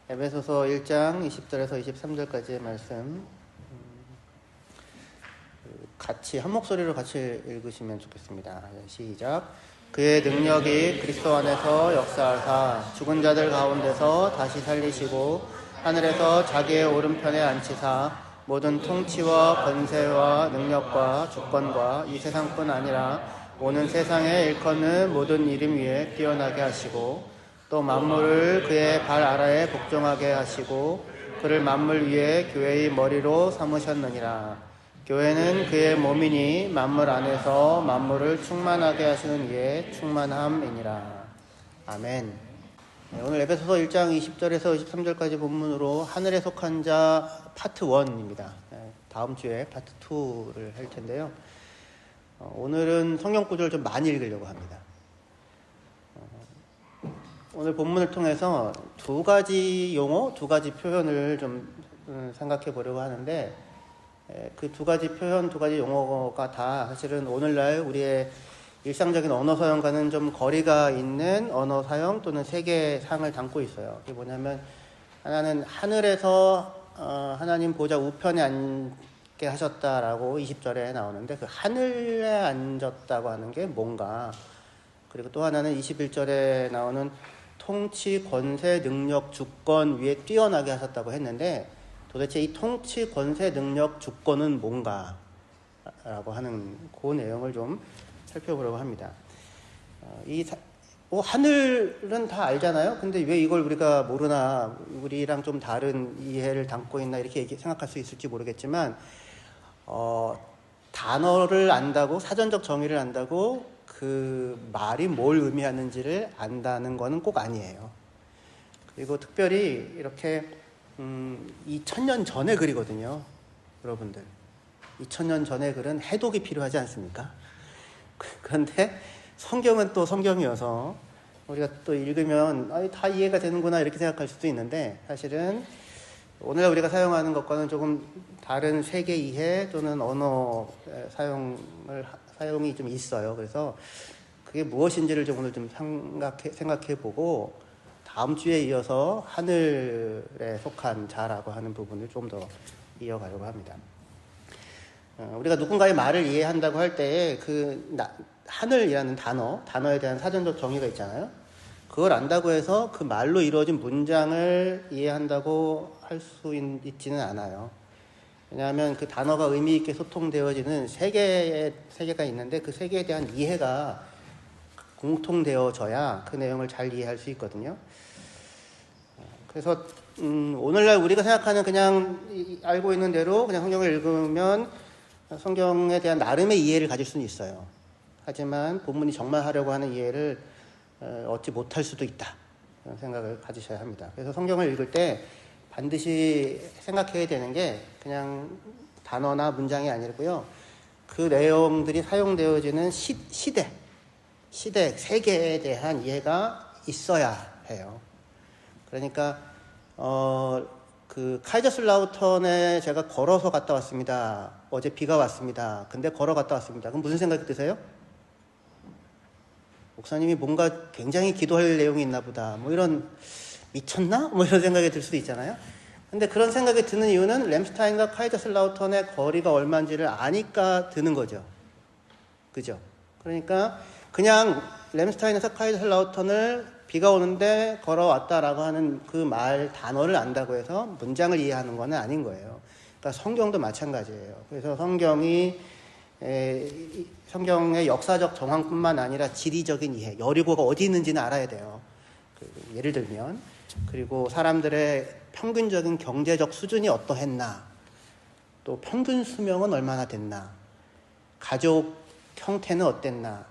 에베소서 1장 20절에서 23절까지의 말씀 같이 한 목소리로 같이 읽으시면 좋겠습니다. 시작. 그의 능력이 그리스도 안에서 역사하사 죽은 자들 가운데서 다시 살리시고 하늘에서 자기의 오른편에 앉히사 모든 통치와 권세와 능력과 주권과 이 세상뿐 아니라 오는 세상에 일컫는 모든 이름 위에 뛰어나게 하시고 또 만물을 그의 발 아래에 복종하게 하시고 그를 만물 위에 교회의 머리로 삼으셨느니라. 교회는 그의 몸이니 만물 안에서 만물을 충만하게 하시는 이의 충만함이니라. 아멘. 오늘 에베소서 1장 20절에서 23절까지 본문으로 하늘에 속한 자 파트 1입니다. 다음 주에 파트 2를 할 텐데요. 오늘은 성경 구절을 좀 많이 읽으려고 합니다. 오늘 본문을 통해서 두 가지 용어, 두 가지 표현을 좀 생각해 보려고 하는데 그 두 가지 표현, 두 가지 용어가 다 사실은 오늘날 우리의 일상적인 언어 사용과는 좀 거리가 있는 언어 사용 또는 세계상을 담고 있어요. 그게 뭐냐면 하나는 하늘에서 하나님 보좌 우편에 앉게 하셨다라고 20절에 나오는데 그 하늘에 앉았다고 하는 게 뭔가, 그리고 또 하나는 21절에 나오는 통치, 권세, 능력, 주권 위에 뛰어나게 하셨다고 했는데 도대체 이 통치, 권세, 능력, 주권은 뭔가 라고 하는 그 내용을 좀 살펴보려고 합니다. 하늘은 다 알잖아요. 근데 왜 이걸 우리가 모르나, 우리랑 좀 다른 이해를 담고 있나 이렇게 생각할 수 있을지 모르겠지만 단어를 안다고, 사전적 정의를 안다고 그 말이 뭘 의미하는지를 안다는 거는 꼭 아니에요. 그리고 특별히 이렇게 2000년 전의 글이거든요. 여러분들 2000년 전의 글은 해독이 필요하지 않습니까? 그런데 성경은 또 성경이어서 우리가 또 읽으면 다 이해가 되는구나 이렇게 생각할 수도 있는데, 사실은 오늘 우리가 사용하는 것과는 조금 다른 세계 이해 또는 언어 사용이 좀 있어요. 그래서 그게 무엇인지를 좀 오늘 좀 생각해 보고 다음 주에 이어서 하늘에 속한 자라고 하는 부분을 좀 더 이어가려고 합니다. 우리가 누군가의 말을 이해한다고 할 때에 하늘이라는 단어에 대한 사전적 정의가 있잖아요. 그걸 안다고 해서 그 말로 이루어진 문장을 이해한다고 할 수 있지는 않아요. 왜냐하면 그 단어가 의미 있게 소통되어지는 세계가 있는데 그 세계에 대한 이해가 공통되어져야 그 내용을 잘 이해할 수 있거든요. 그래서 오늘날 우리가 생각하는 그냥 알고 있는 대로 그냥 성경을 읽으면 성경에 대한 나름의 이해를 가질 수는 있어요. 하지만 본문이 정말 하려고 하는 이해를 얻지 못할 수도 있다, 그런 생각을 가지셔야 합니다. 그래서 성경을 읽을 때 반드시 생각해야 되는 게 그냥 단어나 문장이 아니고요, 그 내용들이 사용되어지는 시대, 세계에 대한 이해가 있어야 해요. 그러니까 그 카이저슬라우턴에 제가 걸어서 갔다 왔습니다. 어제 비가 왔습니다. 근데 걸어갔다 왔습니다. 그럼 무슨 생각이 드세요? 목사님이 뭔가 굉장히 기도할 내용이 있나 보다, 이런, 미쳤나? 이런 생각이 들 수도 있잖아요. 근데 그런 생각이 드는 이유는 램스타인과 카이저슬라우턴의 거리가 얼마인지를 아니까 드는 거죠. 그죠? 그러니까 그냥 램스타인에서 카이저슬라우턴을 비가 오는데 걸어왔다라고 하는 그 말 단어를 안다고 해서 문장을 이해하는 건 아닌 거예요. 그러니까 성경도 마찬가지예요. 그래서 성경의 역사적 정황뿐만 아니라 지리적인 이해, 여리고가 어디 있는지는 알아야 돼요. 예를 들면, 그리고 사람들의 평균적인 경제적 수준이 어떠했나, 또 평균 수명은 얼마나 됐나, 가족 형태는 어땠나,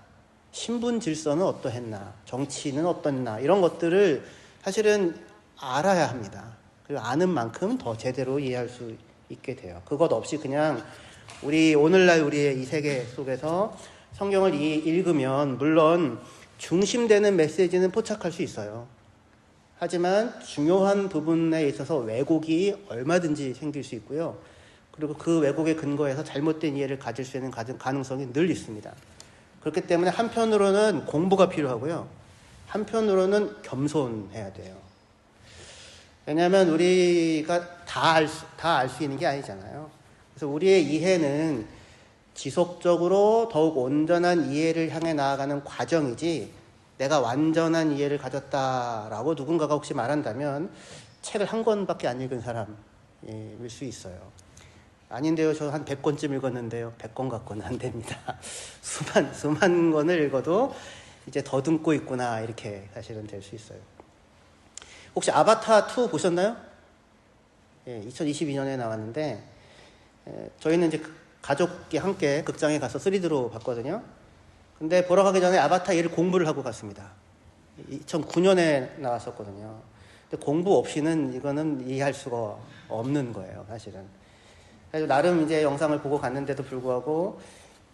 신분 질서는 어떠했나, 정치는 어떻나, 이런 것들을 사실은 알아야 합니다. 그리고 아는 만큼 더 제대로 이해할 수 있게 돼요. 그것 없이 그냥 오늘날 우리의 이 세계 속에서 성경을 읽으면 물론 중심되는 메시지는 포착할 수 있어요. 하지만 중요한 부분에 있어서 왜곡이 얼마든지 생길 수 있고요. 그리고 그 왜곡의 근거에서 잘못된 이해를 가질 수 있는 가능성이 늘 있습니다. 그렇기 때문에 한편으로는 공부가 필요하고요, 한편으로는 겸손해야 돼요. 왜냐하면 우리가 다 알 수 있는 게 아니잖아요. 그래서 우리의 이해는 지속적으로 더욱 온전한 이해를 향해 나아가는 과정이지, 내가 완전한 이해를 가졌다라고 누군가가 혹시 말한다면 책을 한 권밖에 안 읽은 사람일 수 있어요. 아닌데요, 저 한 100권쯤 읽었는데요. 100권 갖고는 안 됩니다. 수만 권을 읽어도 이제 더듬고 있구나, 이렇게 사실은 될 수 있어요. 혹시 아바타 2 보셨나요? 2022년에 나왔는데, 저희는 이제 가족이 함께 극장에 가서 3D로 봤거든요. 근데 보러 가기 전에 아바타 1을 공부를 하고 갔습니다. 2009년에 나왔었거든요. 근데 공부 없이는 이거는 이해할 수가 없는 거예요, 사실은. 그래서 나름 이제 영상을 보고 갔는데도 불구하고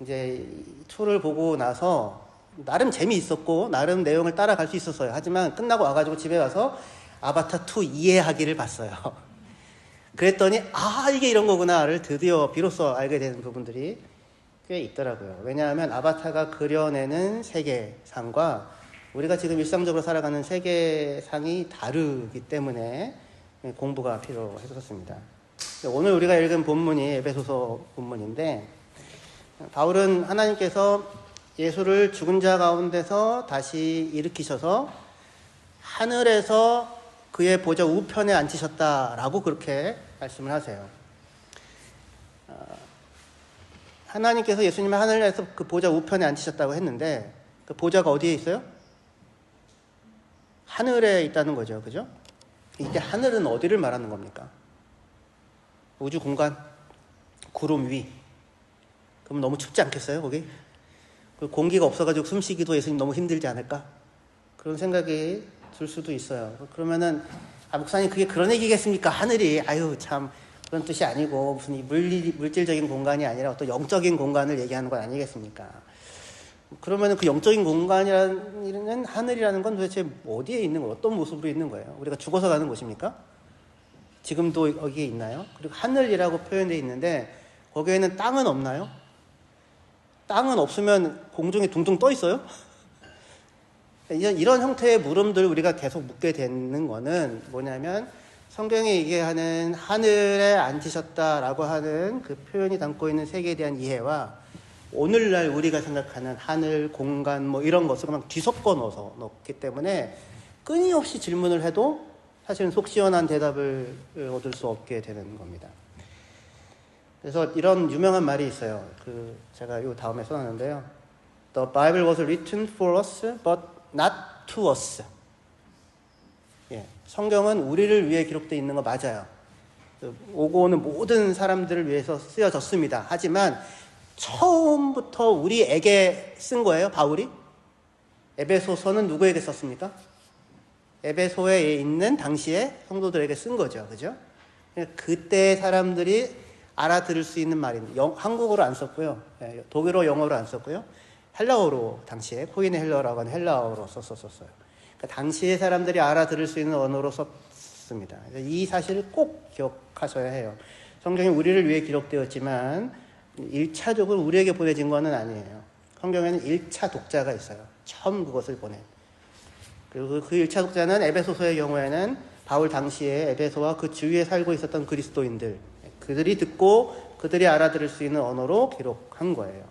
이제 2를 보고 나서 나름 재미있었고 나름 내용을 따라갈 수 있었어요. 하지만 끝나고 와가지고 집에 와서 아바타 2 이해하기를 봤어요. 그랬더니 이게 이런 거구나를 드디어 비로소 알게 되는 부분들이 꽤 있더라고요. 왜냐하면 아바타가 그려내는 세계상과 우리가 지금 일상적으로 살아가는 세계상이 다르기 때문에 공부가 필요했었습니다. 오늘 우리가 읽은 본문이 에베소서 본문인데, 바울은 하나님께서 예수를 죽은 자 가운데서 다시 일으키셔서 하늘에서 그의 보좌 우편에 앉히셨다라고 그렇게 말씀을 하세요. 하나님께서 예수님을 하늘에서 그 보좌 우편에 앉히셨다고 했는데, 그 보좌가 어디에 있어요? 하늘에 있다는 거죠. 그죠? 이게 하늘은 어디를 말하는 겁니까? 우주 공간? 구름 위? 그럼 너무 춥지 않겠어요, 거기? 공기가 없어가지고 숨쉬기도 예수님 너무 힘들지 않을까? 그런 생각이 들 수도 있어요. 그러면은, 목사님 그게 그런 얘기겠습니까? 하늘이, 참, 그런 뜻이 아니고, 무슨 이 물질적인 공간이 아니라 어떤 영적인 공간을 얘기하는 건 아니겠습니까? 그러면은 그 영적인 공간이라는 하늘이라는 건 도대체 어디에 있는 거예요? 어떤 모습으로 있는 거예요? 우리가 죽어서 가는 곳입니까? 지금도 여기에 있나요? 그리고 하늘이라고 표현되어 있는데, 거기에는 땅은 없나요? 땅은 없으면 공중에 둥둥 떠 있어요? 이런 형태의 물음들 우리가 계속 묻게 되는 거는 뭐냐면, 성경이 얘기하는 하늘에 앉으셨다라고 하는 그 표현이 담고 있는 세계에 대한 이해와 오늘날 우리가 생각하는 하늘, 공간 뭐 이런 것을 그냥 뒤섞어 넣어서 넣기 때문에 끊임없이 질문을 해도 사실은 속 시원한 대답을 얻을 수 없게 되는 겁니다. 그래서 이런 유명한 말이 있어요. 제가 요 다음에 써놨는데요. The Bible was written for us, but not to us. 성경은 우리를 위해 기록되어 있는 거 맞아요. 오고 오는 모든 사람들을 위해서 쓰여졌습니다. 하지만 처음부터 우리에게 쓴 거예요, 바울이? 에베소서는 누구에게 썼습니까? 에베소에 있는 당시에 성도들에게 쓴 거죠. 그죠? 그때 사람들이 알아들을 수 있는 말입니다. 한국어로 안 썼고요. 독일어, 영어로 안 썼고요. 헬라어로, 당시에 코인의 헬라어라고 하는 헬라어로 썼었어요. 그러니까 당시에 사람들이 알아들을 수 있는 언어로 썼습니다. 이 사실을 꼭 기억하셔야 해요. 성경이 우리를 위해 기록되었지만 1차적으로 우리에게 보내진 것은 아니에요. 성경에는 1차 독자가 있어요. 처음 그것을 보낸. 그리고 그 1차 독자는 에베소서의 경우에는 바울 당시에 에베소와 그 주위에 살고 있었던 그리스도인들, 그들이 듣고 그들이 알아들을 수 있는 언어로 기록한 거예요.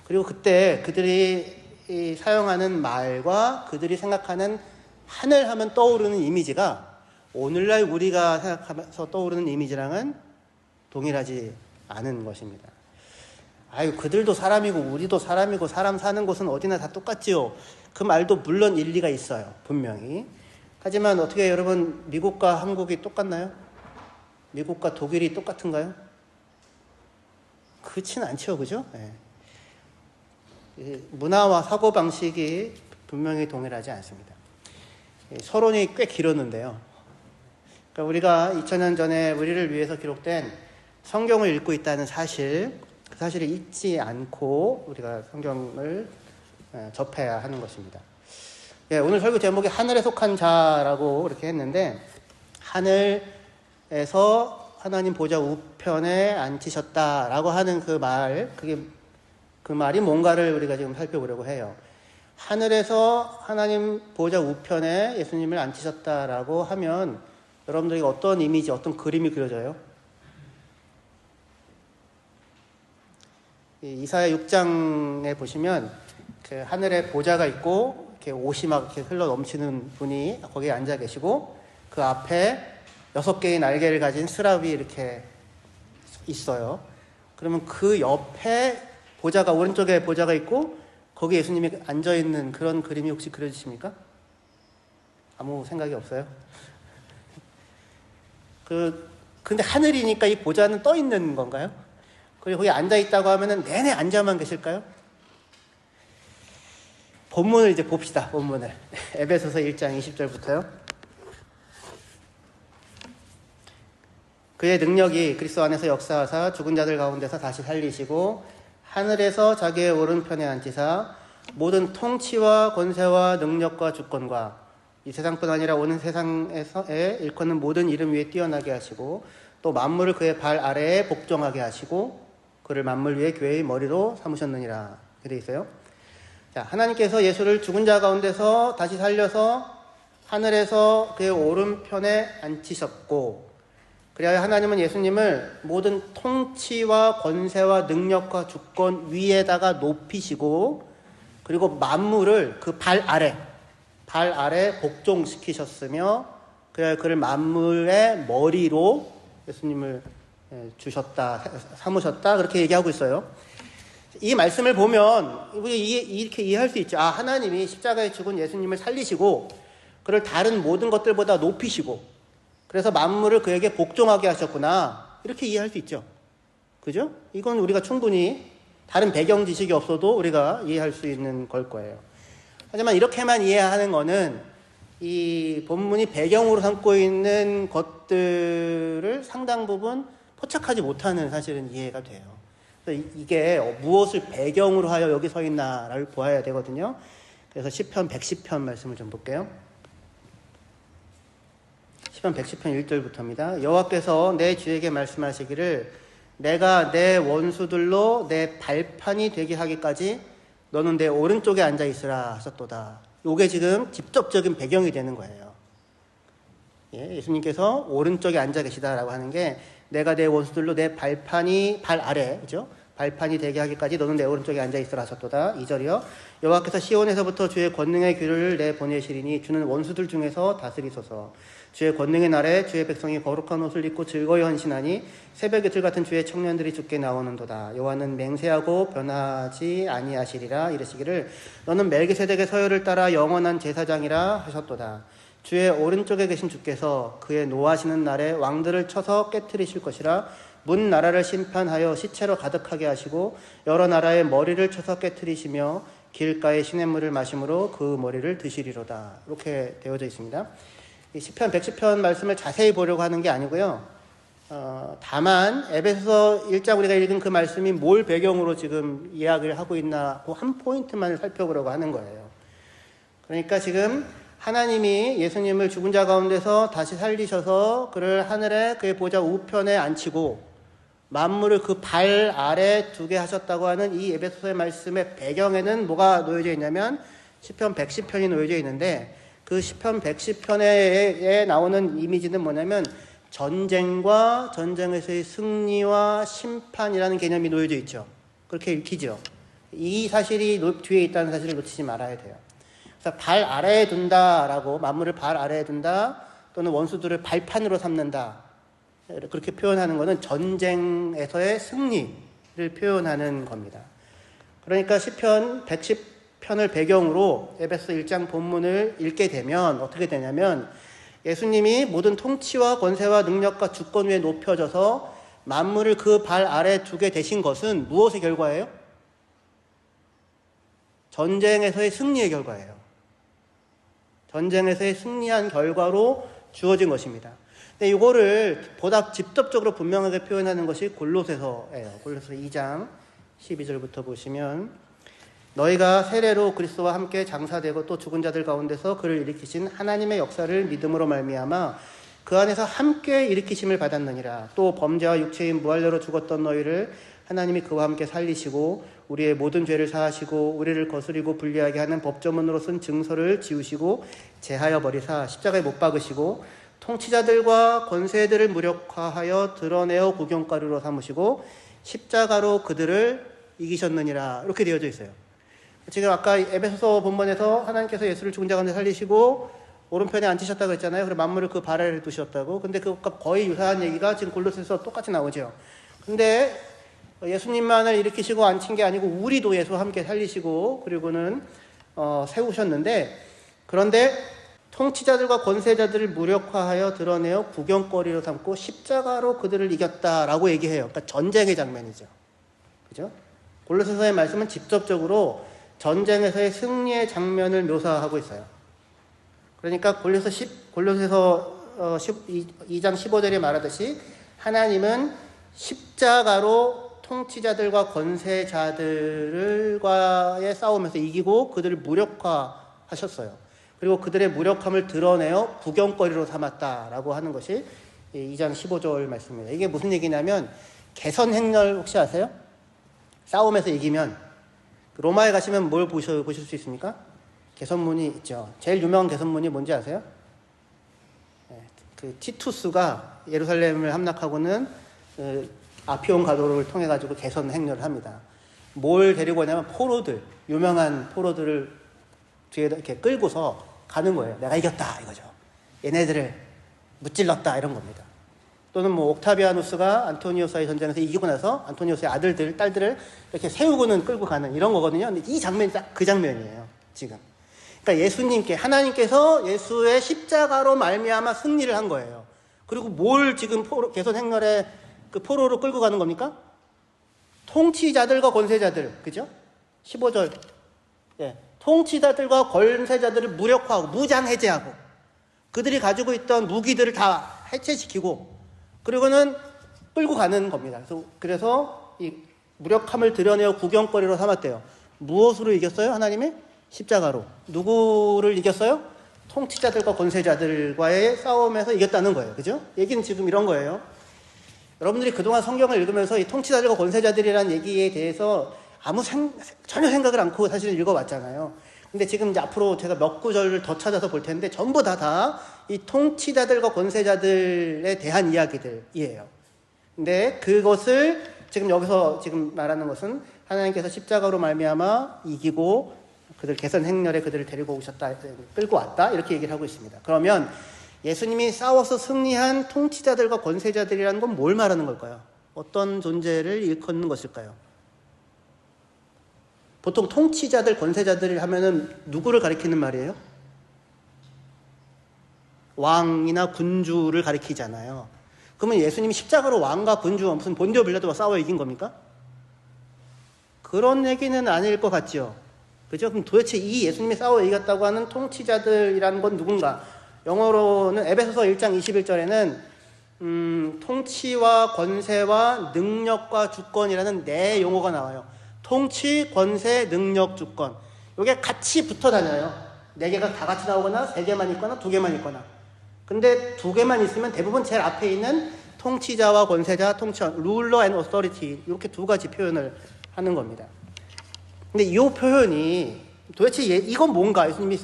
그리고 그때 그들이 사용하는 말과 그들이 생각하는 하늘 하면 떠오르는 이미지가 오늘날 우리가 생각하면서 떠오르는 이미지랑은 동일하지 않은 것입니다. 그들도 사람이고 우리도 사람이고 사람 사는 곳은 어디나 다 똑같지요. 그 말도 물론 일리가 있어요. 분명히. 하지만 어떻게 여러분, 미국과 한국이 똑같나요? 미국과 독일이 똑같은가요? 그렇지는 않죠. 그죠? 문화와 사고방식이 분명히 동일하지 않습니다. 서론이 꽤 길었는데요. 그러니까 우리가 2000년 전에 우리를 위해서 기록된 성경을 읽고 있다는 사실, 그 사실을 잊지 않고 우리가 성경을 접해야 하는 것입니다. 오늘 설교 제목이 하늘에 속한 자라고 이렇게 했는데, 하늘에서 하나님 보좌 우편에 앉히셨다라고 하는 그 말이 뭔가를 우리가 지금 살펴보려고 해요. 하늘에서 하나님 보좌 우편에 예수님을 앉히셨다라고 하면 여러분들에게 어떤 이미지, 어떤 그림이 그려져요? 이사야 6장에 보시면 그 하늘에 보좌가 있고 이렇게 옷이 막 이렇게 흘러 넘치는 분이 거기에 앉아 계시고 그 앞에 6개의 날개를 가진 스라비 이렇게 있어요. 그러면 그 옆에 보좌가, 오른쪽에 보좌가 있고 거기 예수님이 앉아 있는 그런 그림이 혹시 그려지십니까? 아무 생각이 없어요? 근데 하늘이니까 이 보좌는 떠 있는 건가요? 그리고 거기 앉아 있다고 하면은 내내 앉아만 계실까요? 본문을 이제 봅시다. 본문을. 에베소서 1장 20절부터요. 그의 능력이 그리스도 안에서 역사하사 죽은 자들 가운데서 다시 살리시고 하늘에서 자기의 오른편에 앉히사 모든 통치와 권세와 능력과 주권과 이 세상뿐 아니라 오는 세상에 일컫는 모든 이름 위에 뛰어나게 하시고 또 만물을 그의 발 아래에 복종하게 하시고 그를 만물 위에 교회의 머리로 삼으셨느니라. 이렇게 되어 있어요. 자, 하나님께서 예수를 죽은 자 가운데서 다시 살려서 하늘에서 그의 오른편에 앉히셨고, 그래야 하나님은 예수님을 모든 통치와 권세와 능력과 주권 위에다가 높이시고, 그리고 만물을 그 발 아래 복종시키셨으며, 그래야 그를 만물의 머리로 예수님을 주셨다, 삼으셨다, 그렇게 얘기하고 있어요. 이 말씀을 보면 우리 이렇게 이해할 수 있죠. 아, 하나님이 십자가에 죽은 예수님을 살리시고 그를 다른 모든 것들보다 높이시고 그래서 만물을 그에게 복종하게 하셨구나, 이렇게 이해할 수 있죠. 그죠? 이건 우리가 충분히 다른 배경 지식이 없어도 우리가 이해할 수 있는 걸 거예요. 하지만 이렇게만 이해하는 거는 이 본문이 배경으로 삼고 있는 것들을 상당 부분 포착하지 못하는 사실은 이해가 돼요. 그래서 이게 무엇을 배경으로 하여 여기 서 있나를 보아야 되거든요. 그래서 시편 110편 말씀을 좀 볼게요. 시편 110편 1절부터입니다. 여호와께서 내 주에게 말씀하시기를 내가 내 원수들로 내 발판이 되게 하기까지 너는 내 오른쪽에 앉아 있으라 하셨도다. 이게 지금 직접적인 배경이 되는 거예요. 예수님께서 오른쪽에 앉아 계시다라고 하는 게 내가 내 원수들로 내 발 아래, 그죠? 발판이 되게 하기까지 너는 내 오른쪽에 앉아 있으라 하셨도다. 2절이요. 여호와께서 시온에서부터 주의 권능의 귀를 내 보내시리니 주는 원수들 중에서 다스리소서. 주의 권능의 날에 주의 백성이 거룩한 옷을 입고 즐거이 헌신하니 새벽 이틀 같은 주의 청년들이 주께 나오는도다. 여호와는 맹세하고 변하지 아니하시리라. 이르시기를 너는 멜기세덱의 서열을 따라 영원한 제사장이라 하셨도다. 주의 오른쪽에 계신 주께서 그의 노하시는 날에 왕들을 쳐서 깨트리실 것이라. 문 나라를 심판하여 시체로 가득하게 하시고 여러 나라의 머리를 쳐서 깨트리시며 길가의 시냇물을 마심으로 그 머리를 드시리로다. 이렇게 되어져 있습니다. 이 시편 110편 말씀을 자세히 보려고 하는 게 아니고요. 다만 에베소서 1장 우리가 읽은 그 말씀이 뭘 배경으로 지금 이야기를 하고 있나 그 한 포인트만 살펴보려고 하는 거예요. 그러니까 지금 하나님이 예수님을 죽은 자 가운데서 다시 살리셔서 그를 하늘에 그의 보좌 우편에 앉히고 만물을 그 발 아래 두게 하셨다고 하는 이 에베소서의 말씀의 배경에는 뭐가 놓여져 있냐면 시편 110편이 놓여져 있는데 그 시편 110편에 나오는 이미지는 뭐냐면 전쟁과 전쟁에서의 승리와 심판이라는 개념이 놓여져 있죠. 그렇게 읽히죠. 이 사실이 뒤에 있다는 사실을 놓치지 말아야 돼요. 그래서 발 아래에 둔다라고, 만물을 발 아래에 둔다 또는 원수들을 발판으로 삼는다, 그렇게 표현하는 것은 전쟁에서의 승리를 표현하는 겁니다. 그러니까 시편 110편을 배경으로 에베소 1장 본문을 읽게 되면 어떻게 되냐면 예수님이 모든 통치와 권세와 능력과 주권 위에 높여져서 만물을 그 발 아래에 두게 되신 것은 무엇의 결과예요? 전쟁에서의 승리의 결과예요. 전쟁에서의 승리한 결과로 주어진 것입니다. 근데 이거를 보다 직접적으로 분명하게 표현하는 것이 골로새서예요. 골로새서 2장 12절부터 보시면 너희가 세례로 그리스도와 함께 장사되고 또 죽은 자들 가운데서 그를 일으키신 하나님의 역사를 믿음으로 말미암아 그 안에서 함께 일으키심을 받았느니라. 또 범죄와 육체인 무할례로 죽었던 너희를 하나님이 그와 함께 살리시고 우리의 모든 죄를 사하시고 우리를 거스리고 불리하게 하는 법조문으로 쓴 증서를 지우시고 제하여 버리사 십자가에 못 박으시고 통치자들과 권세들을 무력화하여 드러내어 구경거리로 삼으시고 십자가로 그들을 이기셨느니라. 이렇게 되어져 있어요. 지금 아까 에베소서 본문에서 하나님께서 예수를 죽은 자 가운데 살리시고 오른편에 앉히셨다고 했잖아요. 그리고 만물을 그 발 아래에 두셨다고. 근데 그것과 거의 유사한 얘기가 지금 골로새서 똑같이 나오죠. 근데 예수님만을 일으키시고 앉힌 게 아니고 우리도 예수와 함께 살리시고 그리고는 세우셨는데, 그런데 통치자들과 권세자들을 무력화하여 드러내어 구경거리로 삼고 십자가로 그들을 이겼다라고 얘기해요. 그러니까 전쟁의 장면이죠. 그죠? 골로새서의 말씀은 직접적으로 전쟁에서의 승리의 장면을 묘사하고 있어요. 그러니까 골로새서 2장 15절에 말하듯이 하나님은 십자가로 통치자들과 권세자들과의 싸움에서 이기고 그들을 무력화하셨어요. 그리고 그들의 무력함을 드러내어 구경거리로 삼았다라고 하는 것이 2장 15절 말씀입니다. 이게 무슨 얘기냐면 개선행렬 혹시 아세요? 싸움에서 이기면 로마에 가시면 뭘 보실 수 있습니까? 개선문이 있죠. 제일 유명한 개선문이 뭔지 아세요? 그 티투스가 예루살렘을 함락하고는 아피온 가도를 통해 가지고 개선 행렬을 합니다. 뭘 데리고 오냐면 포로들, 유명한 포로들을 뒤에 이렇게 끌고서 가는 거예요. 내가 이겼다 이거죠. 얘네들을 무찔렀다 이런 겁니다. 또는 뭐 옥타비아누스가 안토니오스와의 전쟁에서 이기고 나서 안토니오스의 아들들, 딸들을 이렇게 세우고는 끌고 가는 이런 거거든요. 근데 이 장면이 딱 그 장면이에요. 지금. 그러니까 예수님께, 하나님께서 예수의 십자가로 말미암아 승리를 한 거예요. 그리고 뭘 지금 개선 행렬에 그 포로로 끌고 가는 겁니까? 통치자들과 권세자들, 그죠? 15절. 예. 통치자들과 권세자들을 무력화하고 무장해제하고 그들이 가지고 있던 무기들을 다 해체시키고 그리고는 끌고 가는 겁니다. 그래서 이 무력함을 드러내어 구경거리로 삼았대요. 무엇으로 이겼어요? 하나님이? 십자가로. 누구를 이겼어요? 통치자들과 권세자들과의 싸움에서 이겼다는 거예요. 그죠? 얘기는 지금 이런 거예요. 여러분들이 그동안 성경을 읽으면서 이 통치자들과 권세자들이라는 얘기에 대해서 전혀 생각을 않고 사실 읽어왔잖아요. 근데 지금 이제 앞으로 제가 몇 구절을 더 찾아서 볼 텐데 전부 다 이 통치자들과 권세자들에 대한 이야기들이에요. 근데 그것을 지금 여기서 지금 말하는 것은 하나님께서 십자가로 말미암아 이기고 그들 개선 행렬에 그들을 데리고 오셨다, 끌고 왔다 이렇게 얘기를 하고 있습니다. 그러면 예수님이 싸워서 승리한 통치자들과 권세자들이라는 건 뭘 말하는 걸까요? 어떤 존재를 일컫는 것일까요? 보통 통치자들, 권세자들 하면은 누구를 가리키는 말이에요? 왕이나 군주를 가리키잖아요. 그러면 예수님이 십자가로 왕과 군주와 무슨 본디오 빌라도와 싸워 이긴 겁니까? 그런 얘기는 아닐 것 같죠. 그죠? 그럼 도대체 이 예수님이 싸워 이겼다고 하는 통치자들이라는 건 누군가? 영어로는 에베소서 1장 21절에는 통치와 권세와 능력과 주권이라는 네 용어가 나와요. 통치, 권세, 능력, 주권. 이게 같이 붙어 다녀요. 네 개가 다 같이 나오거나 세 개만 있거나 두 개만 있거나. 근데 두 개만 있으면 대부분 제일 앞에 있는 통치자와 권세자, ruler and authority 이렇게 두 가지 표현을 하는 겁니다. 근데 이 표현이 도대체 이건 뭔가? 예수님이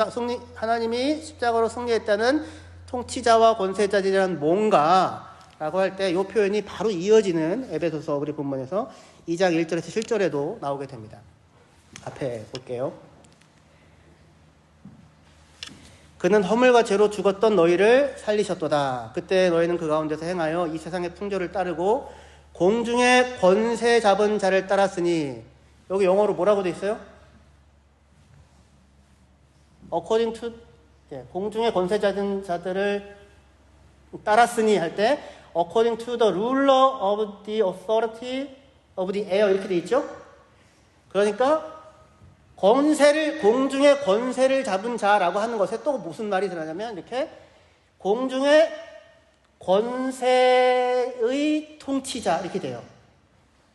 하나님이 십자가로 승리했다는 통치자와 권세자들이란 뭔가라고 할 때 이 표현이 바로 이어지는 에베소서 우리 본문에서 2장 1절에서 7절에도 나오게 됩니다. 앞에 볼게요. 그는 허물과 죄로 죽었던 너희를 살리셨도다. 그때 너희는 그 가운데서 행하여 이 세상의 풍조를 따르고 공중의 권세 잡은 자를 따랐으니, 여기 영어로 뭐라고 돼 있어요? according to, 공중의 권세 잡은 자들을 따랐으니 할 때 according to the ruler of the authority of the air 이렇게 돼 있죠? 그러니까 공중의 권세를 잡은 자라고 하는 것에 또 무슨 말이 들어가냐면 이렇게 공중의 권세의 통치자 이렇게 돼요.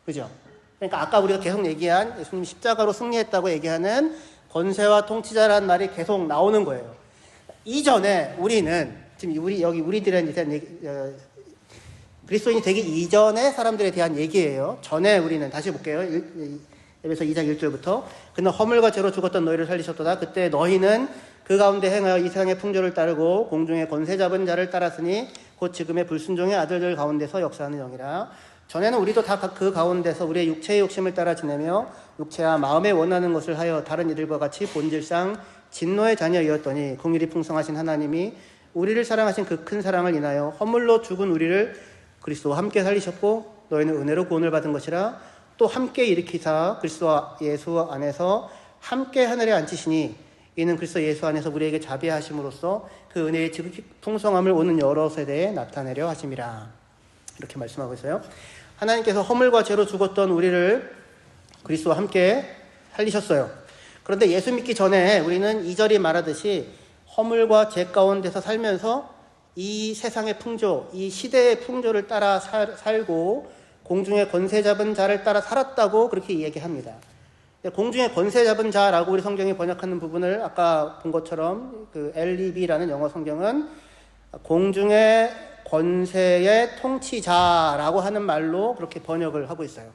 그죠? 그러니까 아까 우리가 계속 얘기한 예수님 십자가로 승리했다고 얘기하는 권세와 통치자라는 말이 계속 나오는 거예요. 이전에 우리는 지금 우리들에 대한 얘기, 그리스도인이 되기 이전의 사람들에 대한 얘기예요. 전에 우리는 다시 볼게요. 에베소 2장 1절부터 그는 허물과 죄로 죽었던 너희를 살리셨도다. 그때 너희는 그 가운데 행하여 이 세상의 풍조를 따르고 공중의 권세 잡은 자를 따랐으니 곧 지금의 불순종의 아들들 가운데서 역사하는 영이라. 전에는 우리도 다 그 가운데서 우리의 육체의 욕심을 따라 지내며 육체와 마음에 원하는 것을 하여 다른 이들과 같이 본질상 진노의 자녀이었더니 긍휼이 풍성하신 하나님이 우리를 사랑하신 그 큰 사랑을 인하여 허물로 죽은 우리를 그리스도와 함께 살리셨고 너희는 은혜로 구원을 받은 것이라. 또 함께 일으키사 그리스도 예수 안에서 함께 하늘에 앉히시니 이는 그리스도 예수 안에서 우리에게 자비하심으로써 그 은혜의 지극히 풍성함을 오는 여러 세대에 나타내려 하심이라. 이렇게 말씀하고 있어요. 하나님께서 허물과 죄로 죽었던 우리를 그리스도와 함께 살리셨어요. 그런데 예수 믿기 전에 우리는 2절이 말하듯이 허물과 죄 가운데서 살면서 이 세상의 풍조, 이 시대의 풍조를 따라 살고 공중의 권세 잡은 자를 따라 살았다고 그렇게 얘기합니다. 공중의 권세 잡은 자라고 우리 성경이 번역하는 부분을 아까 본 것처럼 그 LEB라는 영어 성경은 공중의 권세의 통치자라고 하는 말로 그렇게 번역을 하고 있어요.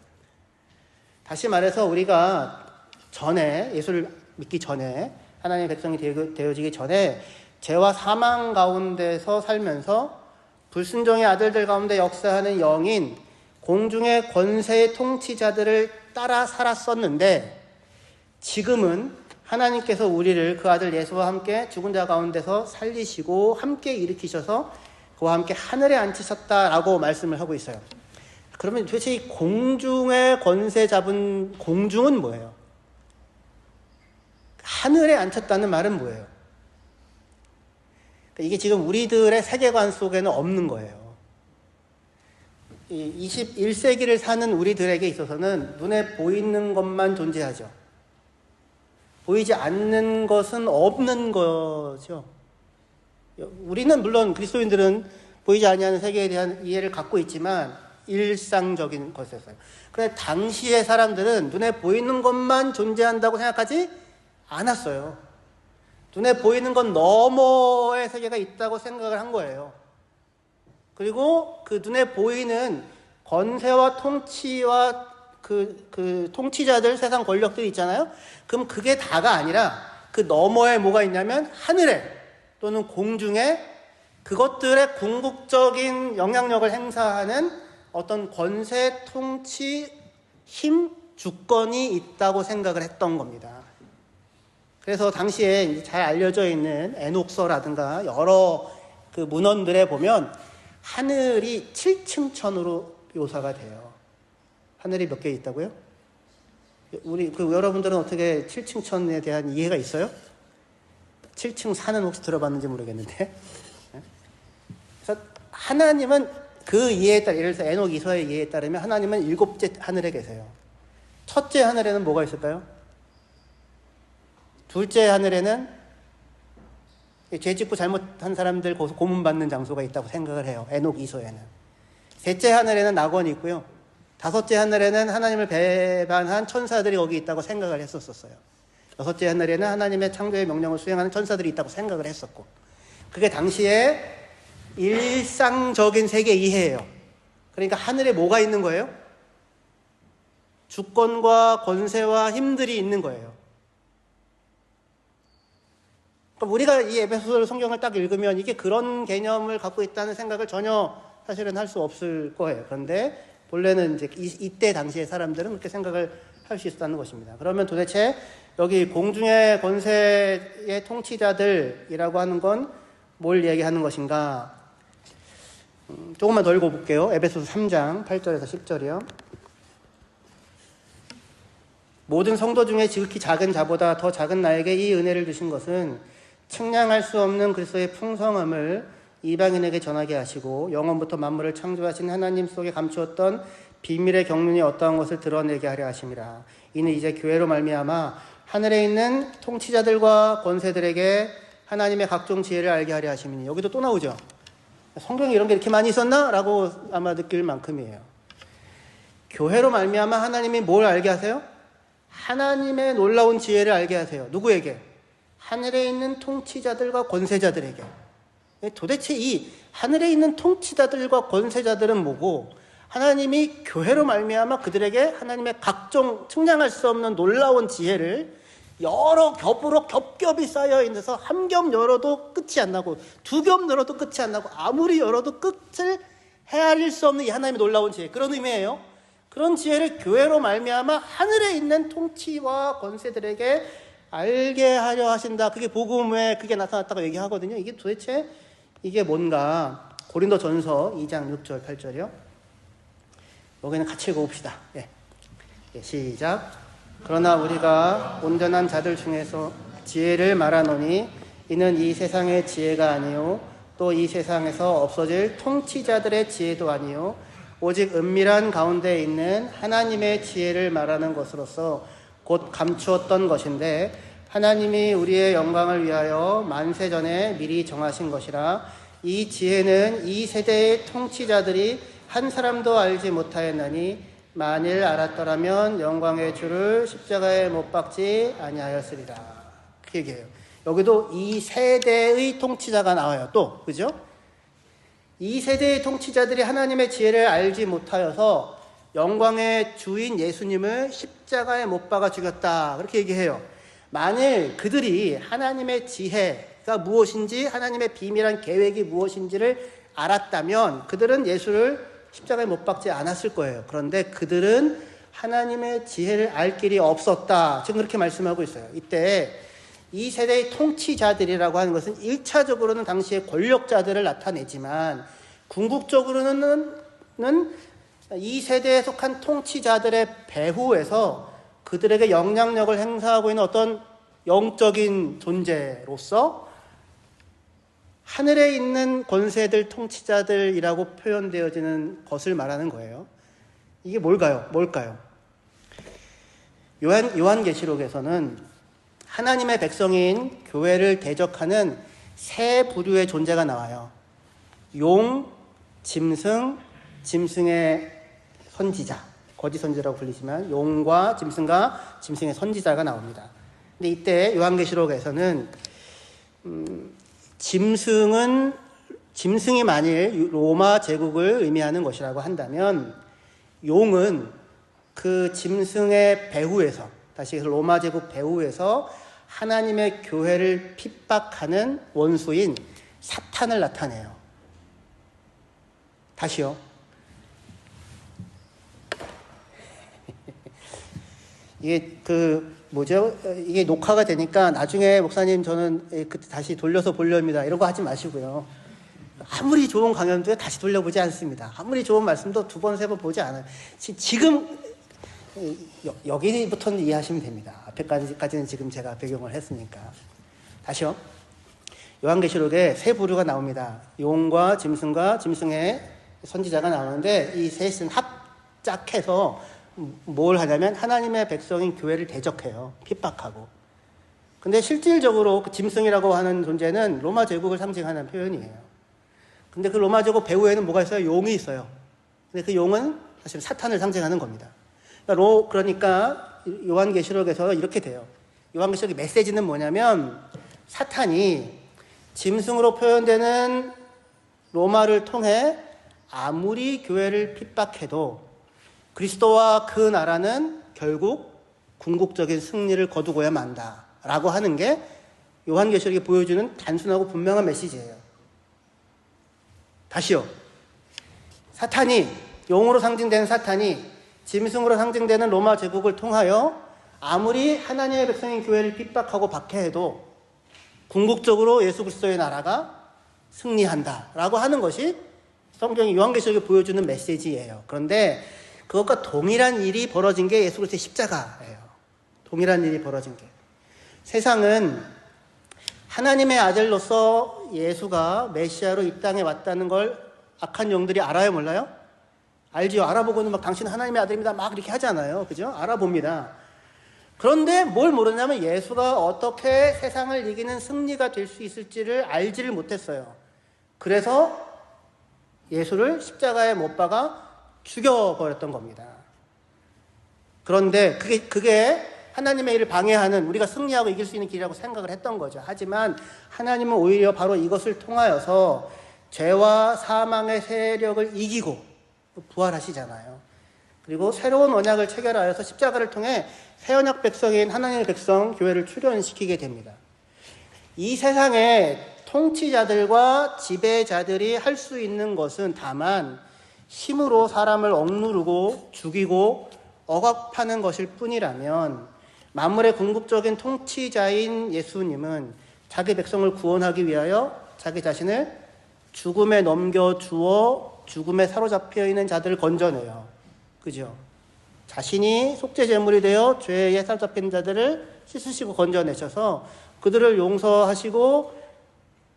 다시 말해서 우리가 전에 예수를 믿기 전에 하나님의 백성이 되어지기 전에 죄와 사망 가운데서 살면서 불순종의 아들들 가운데 역사하는 영인 공중의 권세의 통치자들을 따라 살았었는데 지금은 하나님께서 우리를 그 아들 예수와 함께 죽은 자 가운데서 살리시고 함께 일으키셔서 그와 함께 하늘에 앉히셨다라고 말씀을 하고 있어요. 그러면 도대체 이 공중의 권세 잡은 공중은 뭐예요? 하늘에 앉혔다는 말은 뭐예요? 이게 지금 우리들의 세계관 속에는 없는 거예요. 21세기를 사는 우리들에게 있어서는 눈에 보이는 것만 존재하죠. 보이지 않는 것은 없는 거죠. 우리는 물론 그리스도인들은 보이지 아니하는 세계에 대한 이해를 갖고 있지만 일상적인 것이었어요. 그런데 당시의 사람들은 눈에 보이는 것만 존재한다고 생각하지 않았어요. 눈에 보이는 것 너머의 세계가 있다고 생각을 한 거예요. 그리고 그 눈에 보이는 권세와 통치와 그 통치자들, 세상 권력들이 있잖아요. 그럼 그게 다가 아니라 그 너머에 뭐가 있냐면 하늘에 또는 공중에 그것들의 궁극적인 영향력을 행사하는 어떤 권세, 통치, 힘, 주권이 있다고 생각을 했던 겁니다. 그래서 당시에 잘 알려져 있는 에녹서라든가 여러 그 문헌들에 보면 하늘이 7층천으로 묘사가 돼요. 하늘이 몇 개 있다고요? 여러분들은 어떻게 7층천에 대한 이해가 있어요? 7층 산은 혹시 들어봤는지 모르겠는데. 그래서 하나님은 그 이해에 따라, 예를 들어서 에녹 이서의 이해에 따르면 하나님은 7째 하늘에 계세요. 첫째 하늘에는 뭐가 있을까요? 둘째 하늘에는 죄 짓고 잘못한 사람들 고문받는 장소가 있다고 생각을 해요. 에녹 이서에는. 셋째 하늘에는 낙원이 있고요. 다섯째 하늘에는 하나님을 배반한 천사들이 거기 있다고 생각을 했었어요. 여섯째 하늘에는 하나님의 창조의 명령을 수행하는 천사들이 있다고 생각을 했었고, 그게 당시에 일상적인 세계 이해예요. 그러니까 하늘에 뭐가 있는 거예요? 주권과 권세와 힘들이 있는 거예요. 우리가 이 에베소서 성경을 딱 읽으면 이게 그런 개념을 갖고 있다는 생각을 전혀 사실은 할 수 없을 거예요. 그런데 본래는 이제 이때 당시의 사람들은 그렇게 생각을 할 수 있었다는 것입니다. 그러면 도대체 여기 공중의 권세의 통치자들이라고 하는 건 뭘 얘기하는 것인가? 조금만 더 읽어볼게요. 에베소서 3장 8절에서 10절이요. 모든 성도 중에 지극히 작은 자보다 더 작은 나에게 이 은혜를 주신 것은 측량할 수 없는 그리스도의 풍성함을 이방인에게 전하게 하시고 영원부터 만물을 창조하신 하나님 속에 감추었던 비밀의 경륜이 어떠한 것을 드러내게 하려 하심이라. 이는 이제 교회로 말미암아 하늘에 있는 통치자들과 권세들에게 하나님의 각종 지혜를 알게 하려 하심이니. 여기도 또 나오죠. 성경에 이런 게 이렇게 많이 있었나? 라고 아마 느낄 만큼이에요. 교회로 말미암아 하나님이 뭘 알게 하세요? 하나님의 놀라운 지혜를 알게 하세요. 누구에게? 하늘에 있는 통치자들과 권세자들에게. 도대체 이 하늘에 있는 통치자들과 권세자들은 뭐고, 하나님이 교회로 말미암아 그들에게 하나님의 각종 측량할 수 없는 놀라운 지혜를 여러 겹으로 겹겹이 쌓여 있어서 한 겹 열어도 끝이 안 나고 두 겹 열어도 끝이 안 나고 아무리 열어도 끝을 헤아릴 수 없는 이 하나님의 놀라운 지혜, 그런 의미예요. 그런 지혜를 교회로 말미암아 하늘에 있는 통치와 권세들에게 알게 하려 하신다. 그게 복음에 그게 나타났다고 얘기하거든요. 이게 도대체 이게 뭔가. 고린도전서 2장 6절 8절이요. 여기는 같이 읽어봅시다. 시작. 그러나 우리가 온전한 자들 중에서 지혜를 말하노니 이는 이 세상의 지혜가 아니요 또 이 세상에서 없어질 통치자들의 지혜도 아니요 오직 은밀한 가운데 있는 하나님의 지혜를 말하는 것으로서 곧 감추었던 것인데 하나님이 우리의 영광을 위하여 만세 전에 미리 정하신 것이라. 이 지혜는 이 세대의 통치자들이 한 사람도 알지 못하였나니 만일 알았더라면 영광의 주를 십자가에 못 박지 아니하였으리라. 그 얘기예요. 여기도 이 세대의 통치자가 나와요. 또 그죠? 이 세대의 통치자들이 하나님의 지혜를 알지 못하여서 영광의 주인 예수님을 십자가에 못 박아 죽였다. 그렇게 얘기해요. 만일 그들이 하나님의 지혜가 무엇인지, 하나님의 비밀한 계획이 무엇인지를 알았다면 그들은 예수를 십자가에 못 박지 않았을 거예요. 그런데 그들은 하나님의 지혜를 알 길이 없었다. 지금 그렇게 말씀하고 있어요. 이때 이 세대의 통치자들이라고 하는 것은 1차적으로는 당시의 권력자들을 나타내지만 궁극적으로는 이 세대에 속한 통치자들의 배후에서 그들에게 영향력을 행사하고 있는 어떤 영적인 존재로서 하늘에 있는 권세들, 통치자들이라고 표현되어지는 것을 말하는 거예요. 이게 뭘까요? 요한계시록에서는 하나님의 백성인 교회를 대적하는 세 부류의 존재가 나와요. 용, 짐승, 짐승의 선지자, 거짓 선지자라고 불리지만 용과 짐승과 짐승의 선지자가 나옵니다. 근데 이때 요한계시록에서는 짐승이 만일 로마 제국을 의미하는 것이라고 한다면 용은 그 짐승의 배후에서, 다시 로마 제국 배후에서 하나님의 교회를 핍박하는 원수인 사탄을 나타내요. 다시요. 이게 녹화가 되니까 나중에 목사님 저는 그때 다시 돌려서 보려합니다. 이런 거 하지 마시고요. 아무리 좋은 강연도 다시 돌려보지 않습니다. 아무리 좋은 말씀도 두 번, 세 번 보지 않아요. 지금 여기부터는 이해하시면 됩니다. 앞에까지는 지금 제가 배경을 했으니까. 다시요. 요한계시록에 세 부류가 나옵니다. 용과 짐승과 짐승의 선지자가 나오는데 이 셋은 합작해서 뭘 하냐면 하나님의 백성인 교회를 대적해요. 핍박하고. 근데 실질적으로 그 짐승이라고 하는 존재는 로마 제국을 상징하는 표현이에요. 근데 그 로마 제국 배후에는 뭐가 있어요? 용이 있어요. 근데 그 용은 사실 사탄을 상징하는 겁니다. 그러니까 요한계시록에서 이렇게 돼요. 요한계시록의 메시지는 뭐냐면 사탄이 짐승으로 표현되는 로마를 통해 아무리 교회를 핍박해도 그리스도와 그 나라는 결국 궁극적인 승리를 거두고야 만다라고 하는 게 요한계시록이 보여주는 단순하고 분명한 메시지예요. 다시요. 용으로 상징되는 사탄이 짐승으로 상징되는 로마 제국을 통하여 아무리 하나님의 백성인 교회를 핍박하고 박해해도 궁극적으로 예수 그리스도의 나라가 승리한다라고 하는 것이 성경이 요한계시록에 보여주는 메시지예요. 그런데 그것과 동일한 일이 벌어진 게 예수 그리스도의 십자가예요. 동일한 일이 벌어진 게. 세상은 하나님의 아들로서 예수가 메시아로 이 땅에 왔다는 걸 악한 영들이 알아요, 몰라요? 알지요. 알아보고는 막 당신 하나님의 아들입니다 막 이렇게 하잖아요. 그죠? 알아봅니다. 그런데 뭘 모르냐면 예수가 어떻게 세상을 이기는 승리가 될 수 있을지를 알지를 못했어요. 그래서 예수를 십자가에 못 박아 죽여버렸던 겁니다. 그런데 그게 하나님의 일을 방해하는, 우리가 승리하고 이길 수 있는 길이라고 생각을 했던 거죠. 하지만 하나님은 오히려 바로 이것을 통하여서 죄와 사망의 세력을 이기고 부활하시잖아요. 그리고 새로운 언약을 체결하여서 십자가를 통해 새 언약 백성인 하나님의 백성, 교회를 출현시키게 됩니다. 이 세상에 통치자들과 지배자들이 할 수 있는 것은 다만 힘으로 사람을 억누르고 죽이고 억압하는 것일 뿐이라면, 만물의 궁극적인 통치자인 예수님은 자기 백성을 구원하기 위하여 자기 자신을 죽음에 넘겨주어 죽음에 사로잡혀 있는 자들을 건져내요. 그죠? 자신이 속죄제물이 되어 죄에 사로잡힌 자들을 씻으시고 건져내셔서 그들을 용서하시고,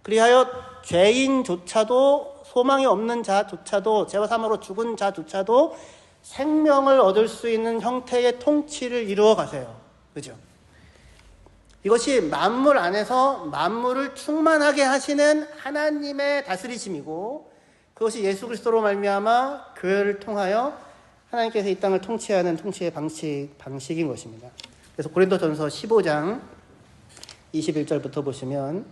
그리하여 죄인조차도, 소망이 없는 자조차도, 죄와 사망으로 죽은 자조차도 생명을 얻을 수 있는 형태의 통치를 이루어 가세요. 그죠? 이것이 만물 안에서 만물을 충만하게 하시는 하나님의 다스리심이고, 그것이 예수 그리스도로 말미암아 교회를 통하여 하나님께서 이 땅을 통치하는 통치의 방식인 것입니다. 그래서 고린도전서 15장 21절부터 보시면,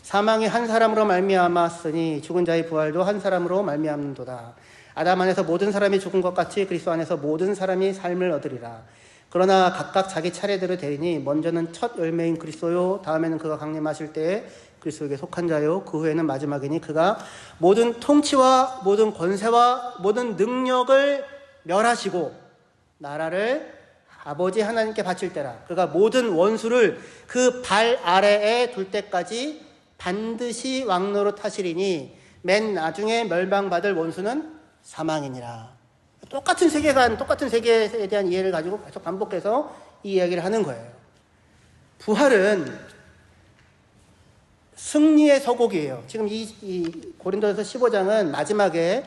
사망이 한 사람으로 말미암았으니 죽은 자의 부활도 한 사람으로 말미암는도다. 아담 안에서 모든 사람이 죽은 것 같이 그리스도 안에서 모든 사람이 삶을 얻으리라. 그러나 각각 자기 차례대로 되리니 먼저는 첫 열매인 그리스도요, 다음에는 그가 강림하실 때에 그리스도에게 속한 자요, 그 후에는 마지막이니 그가 모든 통치와 모든 권세와 모든 능력을 멸하시고 나라를 아버지 하나님께 바칠 때라. 그가 모든 원수를 그 발 아래에 둘 때까지 반드시 왕노로 타시리니 맨 나중에 멸망받을 원수는 사망이니라. 똑같은 세계관, 똑같은 세계에 대한 이해를 가지고 계속 반복해서 이 이야기를 하는 거예요. 부활은 승리의 서곡이에요. 지금 이 고린도전서 15장은 마지막에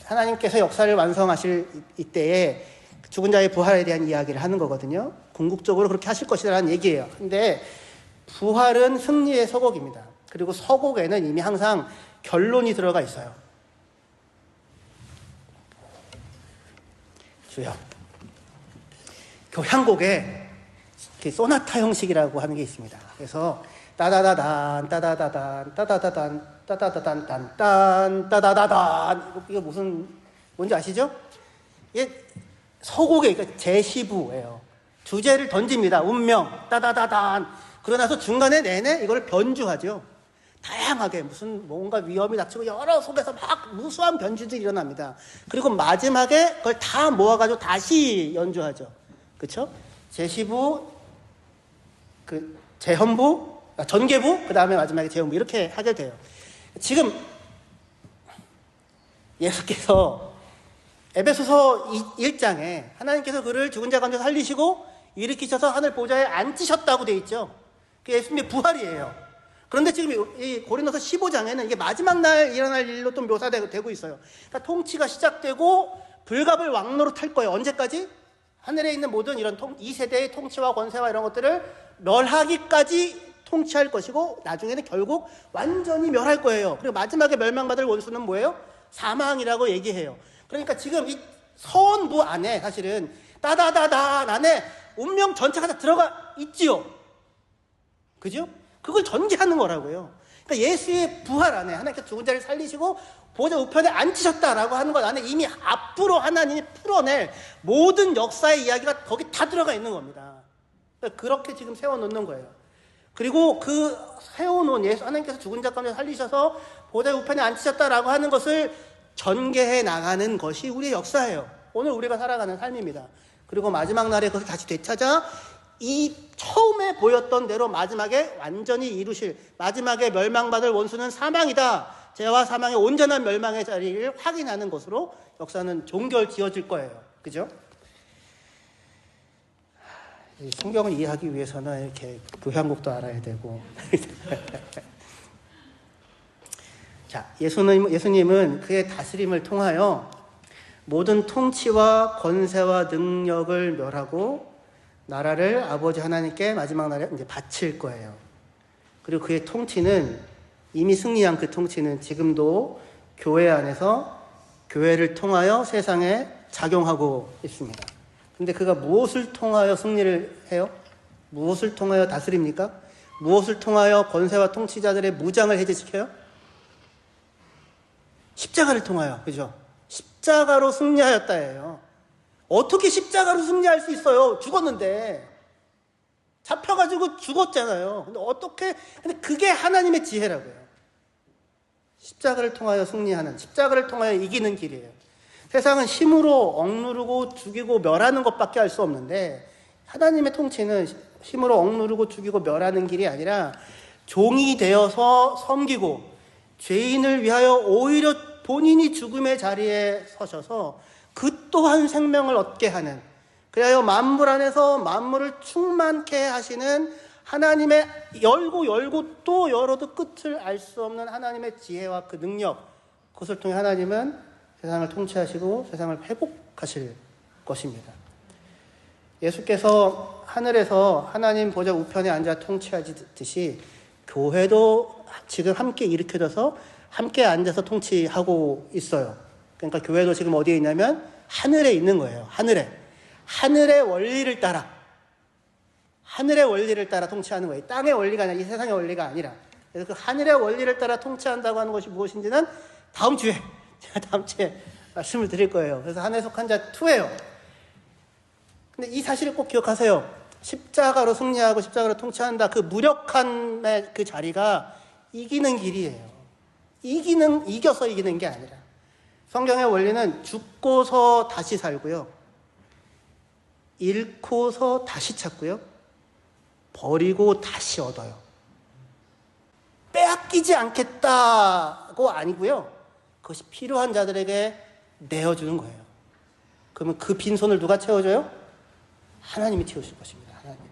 하나님께서 역사를 완성하실 이때에 죽은 자의 부활에 대한 이야기를 하는 거거든요. 궁극적으로 그렇게 하실 것이라는 얘기예요. 근데 부활은 승리의 서곡입니다. 그리고 서곡에는 이미 항상 결론이 들어가 있어요. 주여. 교향곡에 소나타 형식이라고 하는 게 있습니다. 그래서 따다다단 따다다단 따다다단 따다다단 딴딴 따다다단, 이거 뭔지 아시죠? 이게 서곡의, 그러니까 제시부예요. 주제를 던집니다. 운명 따다다단. 그러나서 중간에 내내 이걸 변주하죠. 다양하게 뭔가 위험이 닥치고 여러 속에서 막 무수한 변주들이 일어납니다. 그리고 마지막에 그걸 다 모아가지고 다시 연주하죠. 그렇죠? 제시부, 재헌부, 전개부, 그 다음에 마지막에 재헌부, 이렇게 하게 돼요. 지금 예수께서 에베소서 1장에 하나님께서 그를 죽은 자 가운데 살리시고 일으키셔서 하늘 보좌에 앉히셨다고 되어 있죠. 그게 예수님의 부활이에요. 그런데 지금 이 고린도서 15장에는 이게 마지막 날 일어날 일로 또 묘사되고 있어요. 그러니까 통치가 시작되고 불갑을 왕노로 탈 거예요. 언제까지? 하늘에 있는 모든 이런 이 세대의 통치와 권세와 이런 것들을 멸하기까지 통치할 것이고, 나중에는 결국 완전히 멸할 거예요. 그리고 마지막에 멸망받을 원수는 뭐예요? 사망이라고 얘기해요. 그러니까 지금 이 서원부 안에 사실은 따다다단 안에 운명 전체가 다 들어가 있지요. 그죠? 그걸 전개하는 거라고요. 그러니까 예수의 부활 안에 하나님께서 죽은 자를 살리시고 보좌 우편에 앉히셨다라고 하는 것 안에 이미 앞으로 하나님이 풀어낼 모든 역사의 이야기가 거기 다 들어가 있는 겁니다. 그러니까 그렇게 지금 세워놓는 거예요. 그리고 그 세워놓은 예수, 하나님께서 죽은 자 가운데 살리셔서 보좌 우편에 앉히셨다라고 하는 것을 전개해 나가는 것이 우리의 역사예요. 오늘 우리가 살아가는 삶입니다. 그리고 마지막 날에 그것을 다시 되찾아 이 처음에 보였던 대로 마지막에 완전히 이루실, 마지막에 멸망받을 원수는 사망이다. 죄와 사망의 온전한 멸망의 자리를 확인하는 것으로 역사는 종결 지어질 거예요. 그죠? 성경을 이해하기 위해서는 이렇게 교향곡도 알아야 되고. 자, 예수님은 그의 다스림을 통하여 모든 통치와 권세와 능력을 멸하고 나라를 아버지 하나님께 마지막 날에 이제 바칠 거예요. 그리고 그의 통치는, 이미 승리한 그 통치는 지금도 교회 안에서 교회를 통하여 세상에 작용하고 있습니다. 근데 그가 무엇을 통하여 승리를 해요? 무엇을 통하여 다스립니까? 무엇을 통하여 권세와 통치자들의 무장을 해제시켜요? 십자가를 통하여, 그죠? 십자가로 승리하였다예요. 어떻게 십자가로 승리할 수 있어요? 죽었는데. 잡혀가지고 죽었잖아요. 근데 그게 하나님의 지혜라고요. 십자가를 통하여 승리하는, 십자가를 통하여 이기는 길이에요. 세상은 힘으로 억누르고 죽이고 멸하는 것밖에 할 수 없는데, 하나님의 통치는 힘으로 억누르고 죽이고 멸하는 길이 아니라 종이 되어서 섬기고 죄인을 위하여 오히려 본인이 죽음의 자리에 서셔서 그 또한 생명을 얻게 하는, 그리하여 만물 안에서 만물을 충만케 하시는 하나님의 열고 또 열어도 끝을 알 수 없는 하나님의 지혜와 그 능력, 그것을 통해 하나님은 세상을 통치하시고 세상을 회복하실 것입니다. 예수께서 하늘에서 하나님 보좌 우편에 앉아 통치하듯이 교회도 지금 함께 일으켜져서 함께 앉아서 통치하고 있어요. 그러니까 교회도 지금 어디에 있냐면 하늘에 있는 거예요. 하늘의 원리를 따라 통치하는 거예요. 땅의 원리가 아니라, 이 세상의 원리가 아니라. 그래서 그 하늘의 원리를 따라 통치한다고 하는 것이 무엇인지는 제가 다음 주에 말씀을 드릴 거예요. 그래서 하늘에 속한 자 2예요. 근데 이 사실을 꼭 기억하세요. 십자가로 승리하고 십자가로 통치한다. 그 무력함의 그 자리가 이기는 길이에요. 이겨서 이기는 게 아니라. 성경의 원리는 죽고서 다시 살고요. 잃고서 다시 찾고요. 버리고 다시 얻어요. 빼앗기지 않겠다고 아니고요. 그것이 필요한 자들에게 내어주는 거예요. 그러면 그 빈손을 누가 채워줘요? 하나님이 채우실 것입니다. 하나님.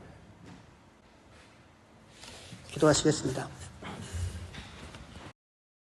기도하시겠습니다.